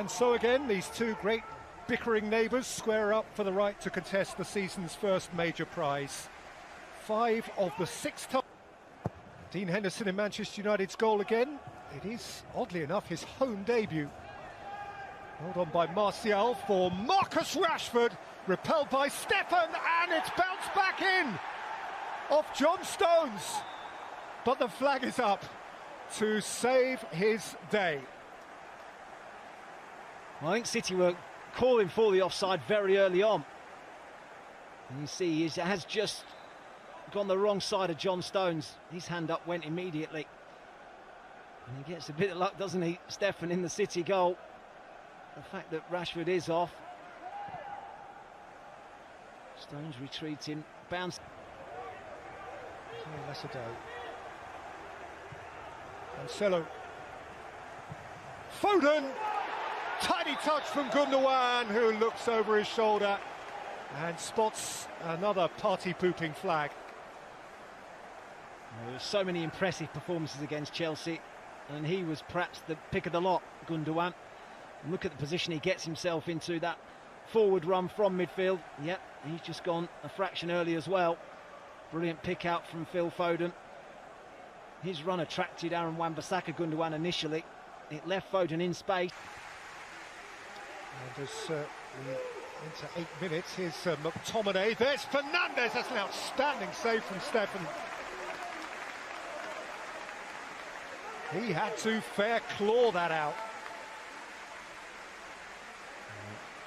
And so again, these two great bickering neighbours square up for the right to contest the season's first major prize. 5 of the 6 times. Dean Henderson in Manchester United's goal again. It is, oddly enough, his home debut. Held on by Martial for Marcus Rashford, repelled by Steffen, and it's bounced back in off John Stones. But the flag is up to save his day. I think City were calling for the offside very early on. And you see he has just gone the wrong side of John Stones. His hand up went immediately. And he gets a bit of luck, doesn't he, Steffen, in the City goal. The fact that Rashford is off. Stones retreating, bounce. Lesado. Cancelo. Foden! Tiny touch from Gundogan, who looks over his shoulder and spots another party-pooping flag. There were so many impressive performances against Chelsea, and he was perhaps the pick of the lot, Gundogan. And look at the position he gets himself into, that forward run from midfield. Yep, he's just gone a fraction early as well. Brilliant pick out from Phil Foden. His run attracted Aaron Wan-Bissaka, Gundogan initially. It left Foden in space. And as into 8 minutes, here's McTominay. There's Fernandes. That's an outstanding save from Steffen. He had to fair claw that out.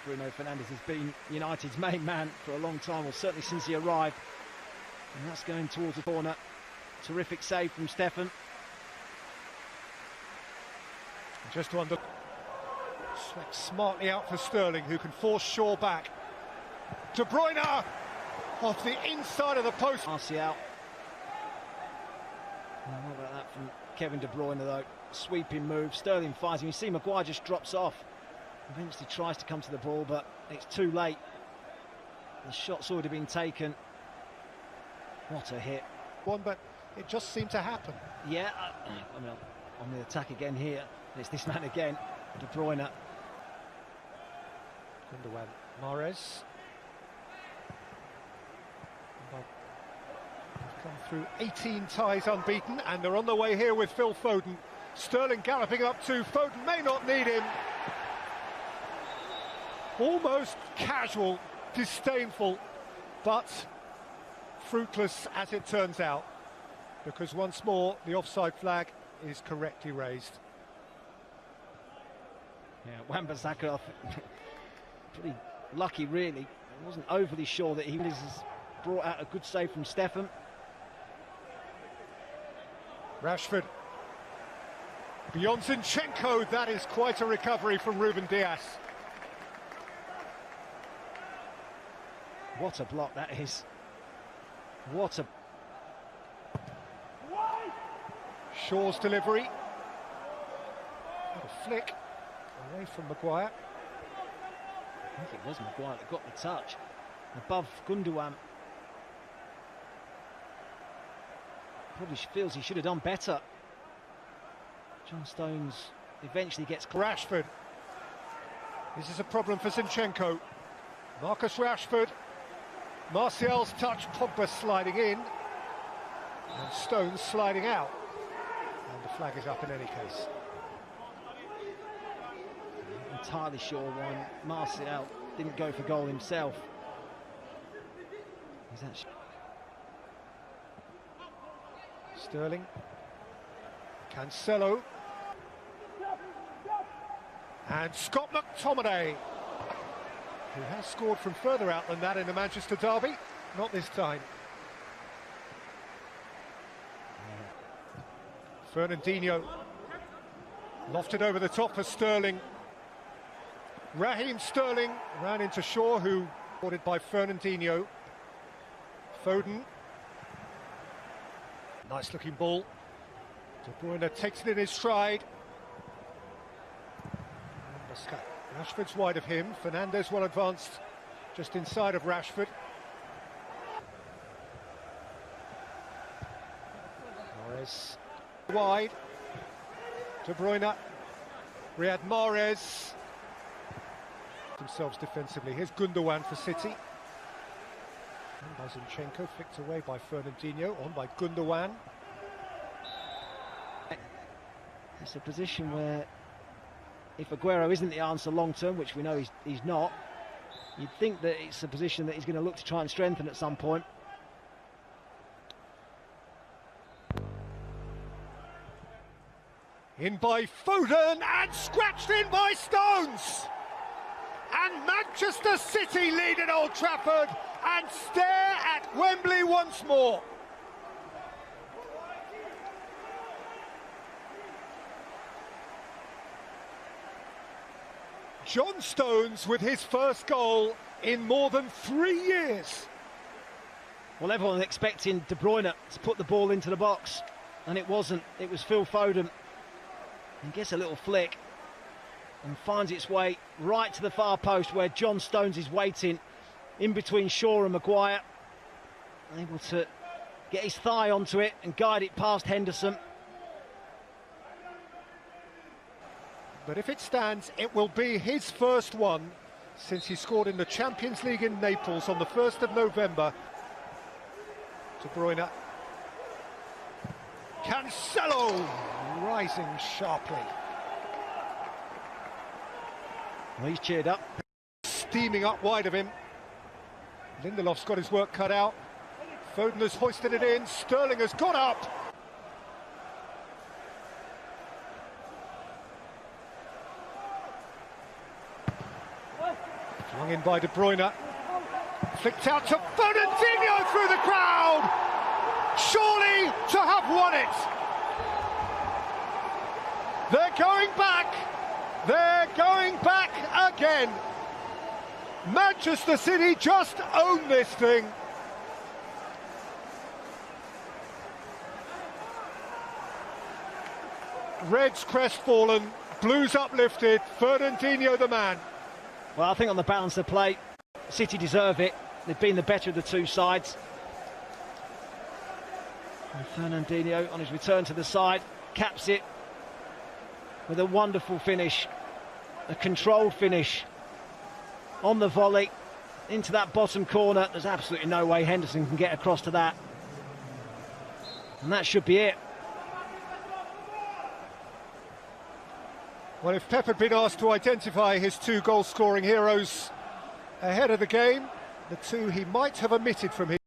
Bruno Fernandes has been United's main man for a long time, or certainly since he arrived. And that's going towards the corner. Terrific save from Steffen. Just to under... Swept smartly out for Sterling, who can force Shaw back. De Bruyne off the inside of the post. Martial. What about that from Kevin De Bruyne, though? Sweeping move. Sterling fighting. You see Maguire just drops off. Eventually tries to come to the ball, but it's too late. The shot's already been taken. What a hit. But it just seemed to happen. Yeah, I mean, on the attack again here. It's this man again, De Bruyne. Gundogan, Mahrez. They've come through 18 ties unbeaten, and they're on the way here with Phil Foden. Sterling galloping up to Foden, may not need him. Almost casual, disdainful, but fruitless as it turns out, because once more the offside flag is correctly raised. Yeah, Wan-Bissaka pretty lucky, really. I wasn't overly sure that he has brought out a good save from Steffen. Rashford. Beyond Zinchenko, that is quite a recovery from Ruben Dias. What a block that is. What a... Shaw's delivery. A flick away from Maguire. I think it was Maguire that got the touch. Above Gundogan. Probably feels he should have done better. John Stones eventually gets... Rashford. This is a problem for Zinchenko. Marcus Rashford. Martial's touch, Pogba sliding in. And Stones sliding out. And the flag is up in any case. I'm entirely sure why Martial didn't go for goal himself. He's actually... Sterling. Cancelo. And Scott McTominay, who has scored from further out than that in the Manchester derby. Not this time. Fernandinho lofted over the top for Sterling. Raheem Sterling ran into Shaw, who ordered by Fernandinho. Foden. Nice looking ball. De Bruyne takes it in his stride. Rashford's wide of him. Fernandes well advanced just inside of Rashford. Mahrez wide. De Bruyne. Riyad Mahrez. themselves defensively. Here's Gundogan for City. And by Zinchenko, flicked away by Fernandinho, on by Gundogan. It's a position where, if Aguero isn't the answer long term, which we know he's not, you'd think that it's a position that he's going to look to try and strengthen at some point. In by Foden and scratched in by Stones. And Manchester City lead at Old Trafford and stare at Wembley once more. John Stones with his first goal in more than 3 years. Well, everyone was expecting De Bruyne to put the ball into the box, and it wasn't. It was Phil Foden. He gets a little flick and finds its way right to the far post where John Stones is waiting in between Shaw and Maguire. Able to get his thigh onto it and guide it past Henderson. But if it stands, it will be his first one since he scored in the Champions League in Naples on the 1st of November. De Bruyne. Cancelo rising sharply. Well, he's cheered up. Steaming up wide of him. Lindelof's got his work cut out. Foden has hoisted it in. Sterling has got up. Flung in by De Bruyne. Flicked out to Fernandinho through the crowd. Surely to have won it. They're going back. They're going back again. Manchester City just own this thing. Reds crestfallen, Blues uplifted, Fernandinho the man. Well, I think on the balance of play, City deserve it. They've been the better of the two sides. And Fernandinho, on his return to the side, caps it with a wonderful finish, a controlled finish on the volley into that bottom corner. There's absolutely no way Henderson can get across to that. And that should be it. Well, if Pep had been asked to identify his two goal-scoring heroes ahead of the game, the two he might have omitted from his